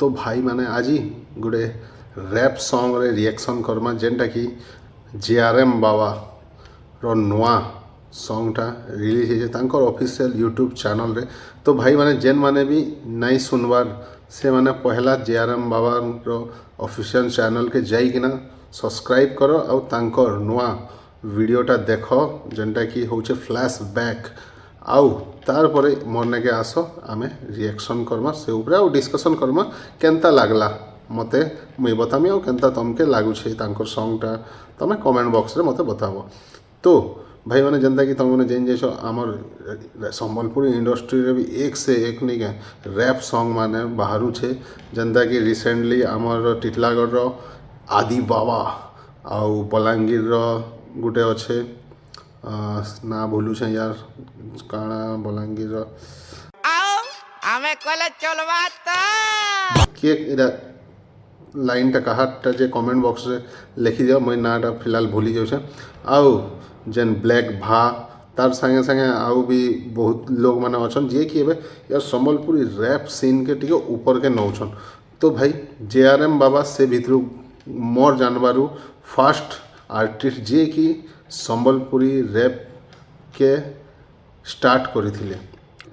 तो भाई मैंने आज गोटे रैप सॉन्ग रे रिएक्शन करमा जेनटा कि JRM बाबा रो नुआ सॉन्गटा रिलीज है तांकर ऑफिशियल यूट्यूब चैनल रे। तो भाई मैंने जेन माने भी नहीं सुनवार से मैंने पहला JRM बाबा रो ऑफिशियल चैनल के जाइकिना सब्सक्राइब करो और तांकर नुआ वीडियोटा देख जेनटा कि होचे फ्लैशबैक आउ तार परे मन के आस आमे रिएक्शन करमा से ऊपर आउ डिस्कशन करमा केनता लागला मते मुई बतामी और केनता तमके लागुछे तांकर सॉन्गटा तमे कमेंट बॉक्स रे मते बताबो। तो भाई मैंने जनता कि तुम जेन जैसो आमर संबलपुर इंडस्ट्री रे भी एक से एक नहीं के रैप सॉन्ग माने बाहरु छे। जनता कि रिसेंटली आमर टिटलागढ़ रो आदि बाबा आउ बलांगीर रो गुटे अच्छे ना भूलू छे यार काना बलांगीर रो हमें कॉलेज चलवा के इरा लाइन टा कहाटा जे कमेंट बॉक्स रे लिखि दियो मैं नाटा फिलहाल भूली जाऊ छे। आउ जेन ब्लैक भा तार संगे संगे आउ भी बहुत लोग माने अछन जे कि एबे यार संबलपुरी रैप सीन के टिके ऊपर के नौछन। तो भाई JRM बाबा से भितरु मोर जानबारु फास्ट आर्टिस्ट जे कि संबलपुरी रैप के स्टार्ट करिथिले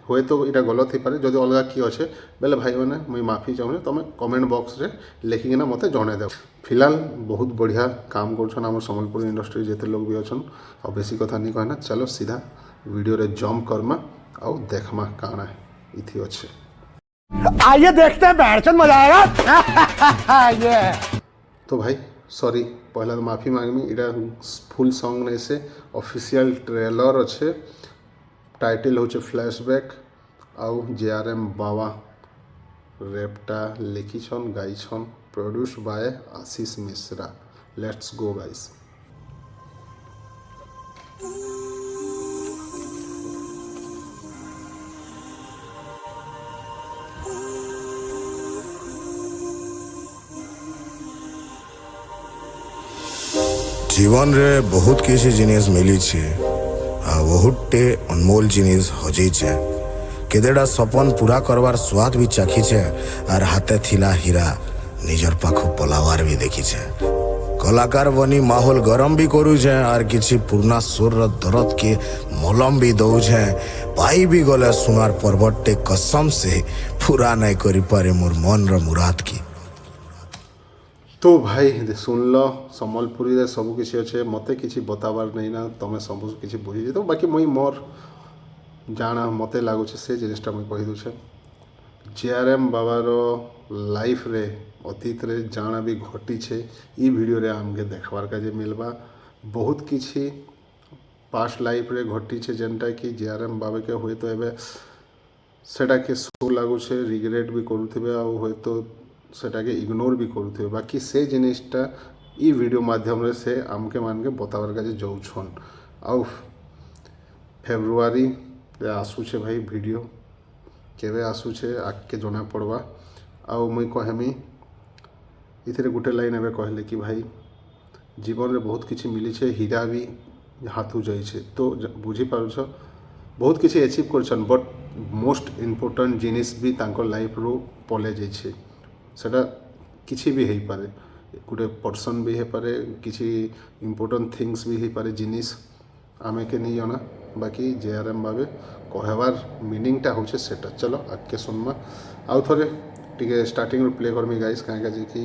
हुए तो इटा गलत ही पारे जदि अलग कि अच्छे बेले भाई मैंने मुई माफी चाहूँ तुम कमेंट बॉक्स रे लिखिकिना मते जणे देव। फिलहाल बहुत बढ़िया काम करछन आम संबलपुर इंडस्ट्री जेते लोग भी अच्छन और बेसी कथा नहीं कहना चलो सीधा वीडियो रे जंप करमा और देखमा काना इथि अच्छे। आइए देखते हैं बैठन मजा आएगा ये। तो भाई सॉरी पहला तो माफी मांगमी इटा फुल सॉन्ग नहीं से ऑफिशियल ट्रेलर अच्छे टाइटल होचे फ्लैशबैक आउ JRM बाबा रैपटा लिखिछन गाइछन produce by Ashish Mishra. Let's go guys. जीवन रे बहुत किसी जिनिस मिली छे आ बहुते अनमोल जिनिस हजई छे केदेड़ा सपन पूरा करवार स्वाद भी चाखी छे और हाथे थिला हीरा निजर पाखु पलावार भी देखी छे। कलाकार बनी माहौल गरम भी करू छे और किसी पुरना सुर दर्द के मलम भी दऊ छे पाई भी गले सुनार पर्वते कसम से पूरा नहीं करी पारे मोर मन र मुराद की। तो भाई सुन लो संबलपुरी रे सब किसी अच्छे मते किसी बताबार नहीं ना तुम सब किसी बुझी तो बाकी मुई मोर जाना मते लागुचे से जिनिसटा मुई कहि दूचे। JRM बाबार लाइफ रे अतीत रे जाना भी घटी छे ई वीडियो रे आमके देखबार का जे मिलबा बहुत किसी पास्ट लाइफ रे घटी छे जेनटा कि JRM बाबा के हुए तो एबे सेटा के सो लागुचे रिग्रेट भी करूथिबे आ हुए तो सेटा के इग्नोर भी करूथे बाकी से जिनिसटा ई वीडियो माध्यम रे से आमके मान के बतावर का जे जाउछन आउ फेब्रुआरी रे आसुछे भाई वीडियो केबे आसुछे आके जना पड़वा आउ मुई कहमी इथरे गुटे लाइन एबे कहले कि भाई जीवन रे बहुत किछि मिली छे हीरा भी हाथू जाई छे तो बुझी पारुछ बहुत किछि अचीव करछन बट मोस्ट इम्पोर्टेंट जिनिस भी तांकर लाइफ रो पले जाई छे सेटा किसी भी हो पारे गोटे पर्सन भी हो पारे किसी इम्पोर्टेंट थिंग्स भी हो पारे जिनिस आमे के नहीं जाना बाकी JRM बाबे कहबार मीनिंगटा होचे सेटा। चलो आगे सुनमा आउ थोड़े टिके स्टार्टिंग प्ले करमी गाइस कहीं कि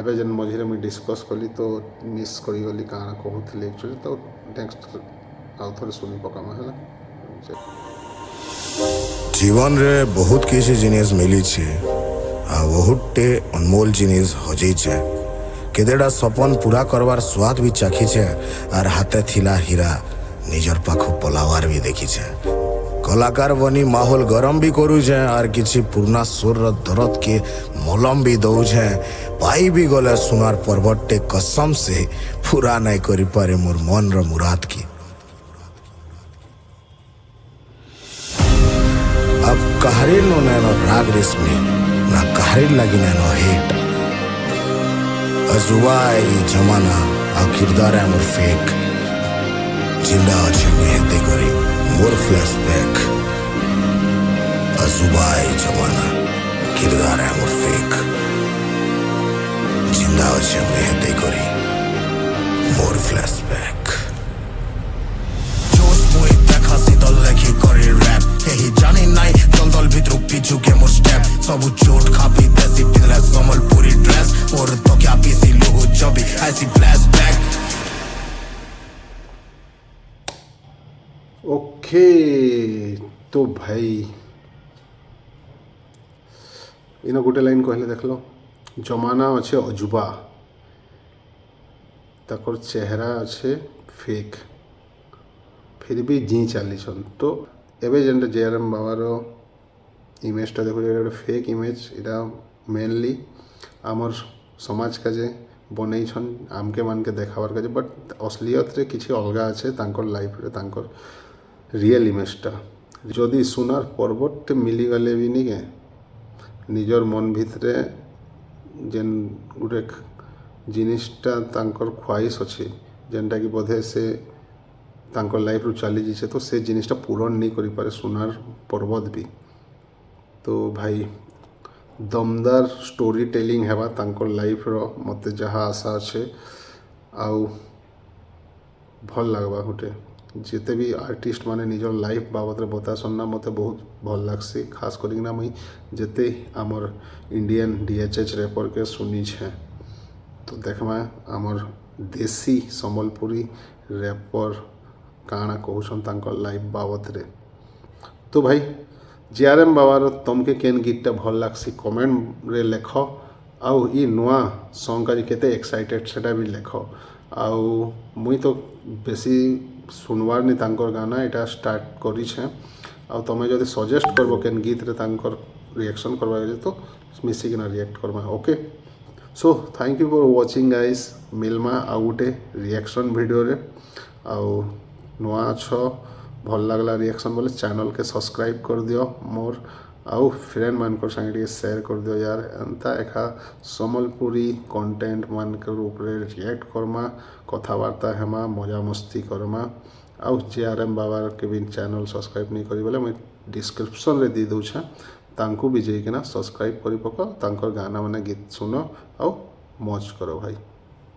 एबे जन मझे मुझे डिस्कस कली तो मिस करी काना कहूली एक्चुअली तो नेक्स्ट आउ थोड़े सुनी पकामा है। जीवन रे बहुत किसी जिनिस मिली छे आ बहुते अनमोल जिनिस हजई छे केदेड़ा सपन पूरा करवार स्वाद भी चाखी छे और हाथे थिला हीरा निजर पाखु पलावार भी देखी छे। कलाकार बनी माहौल गरम भी करू छे और किसी पुरना सुर दर्द के मलम भी दऊ छे पाई भी गले सुनार पर्वते कसम से पूरा नहीं करी पारे मोर मन र मुराद की। अब कहारी नो नैनो राग रेशमी ना कहारी लगी नैनो हेट अजुबा ई जमाना आ किरदार है मोर फेक जिंदा अच्छे मेहनती करी मोर फ्लैशबैक अजुबा ई जमाना। किरदार है मोर फेक जिंदा अच्छे मुझे हेते करी मोर फ्लैशबैक जोश मुई देखा सीतल लेखी करी रैप केही जानी नाई दल दल भितरु पिछु के मोर स्टेप सबु चोट खापी देसी पिंदला संबलपुरी ड्रेस और तो क्या पीसी लोगो जबी ऐसी फ्लैशबैक ओके तो भाई इन गोटे लाइन कहले देख लो जमाना अच्छे अजुबा तकर चेहरा अच्छे फेक फिर भी जी चली तो एवं जेनटा जेआरएम बाबार इमेजटा देखो गोटे फेक इमेज इटा मेनली आमर समाज का जे बनईछन आमके मानके देखाबार का बट असलियत रे किसी अलग अच्छे लाइफ रे तांकर रियल इमेजटा जदि सुनार पर्वत मिली गले भी नहीं के निजर मन भितरे जेन गोटे जिनिसटा तांकर ख्वाहिश अच्छे जेनटा कि बोधे से तांकर लाइफ रू चली जाइए तो से जिनिसटा पूरण नहीं करि पारे सुनार पर्वत भी तो भाई दमदार स्टोरी टेलिंग हेबा तांकर लाइफ रो मते जहाँ आशा अच्छे आउ भल लगवा गोटे जिते भी आर्टिस्ट माने निजर लाइफ बाबद रे बता सुनना मते बहुत भल लागसी खास करिना मुई जिते आमर इंडियन डीएचएच रैपर के सुनी छे तो देखमा आमर देसी संबलपुरी रैपर काना कहूछन तांकर लाइफ बाबद रे तो भाई जेआरएम बाबार तमके केन गीतटा भल लागसी कमेंट रे लेख आउ ई नुआ सॉन्ग का केते एक्साइटेड सेटा भी लेख आउ मुई तो बेसी सुनवार नहीं तांकर गाना इटा स्टार्ट करी छे आउ तमे जदि सजेस्ट करबो केन गीत रे तांकर रिएक्शन करबा तो मिसिकिना रिएक्ट करमा okay so thank you for watching guys मिलमा आउ गोटे रिएक्शन वीडियो रे आउ नुआ छ भल लागला रिएक्शन बोले चैनल के सब्सक्राइब कर दियो मोर आउ फ्रेंड मानकर संगे शेयर कर दियो यार एंता एका संबलपुरी कंटेंट मानकर ऊपर रिएक्ट करमा कथबार्ता हेमा मजा मस्ती करमा आउ जेआरएम बाबा के भी चैनल सब्सक्राइब नहीं करी बोले मुझे डिस्क्रिप्शन रे दी दूछे तांकू भी जाइकिना सब्सक्राइब करी पक तांकर गाना माने गीत सुनो आउ मौज करो भाई।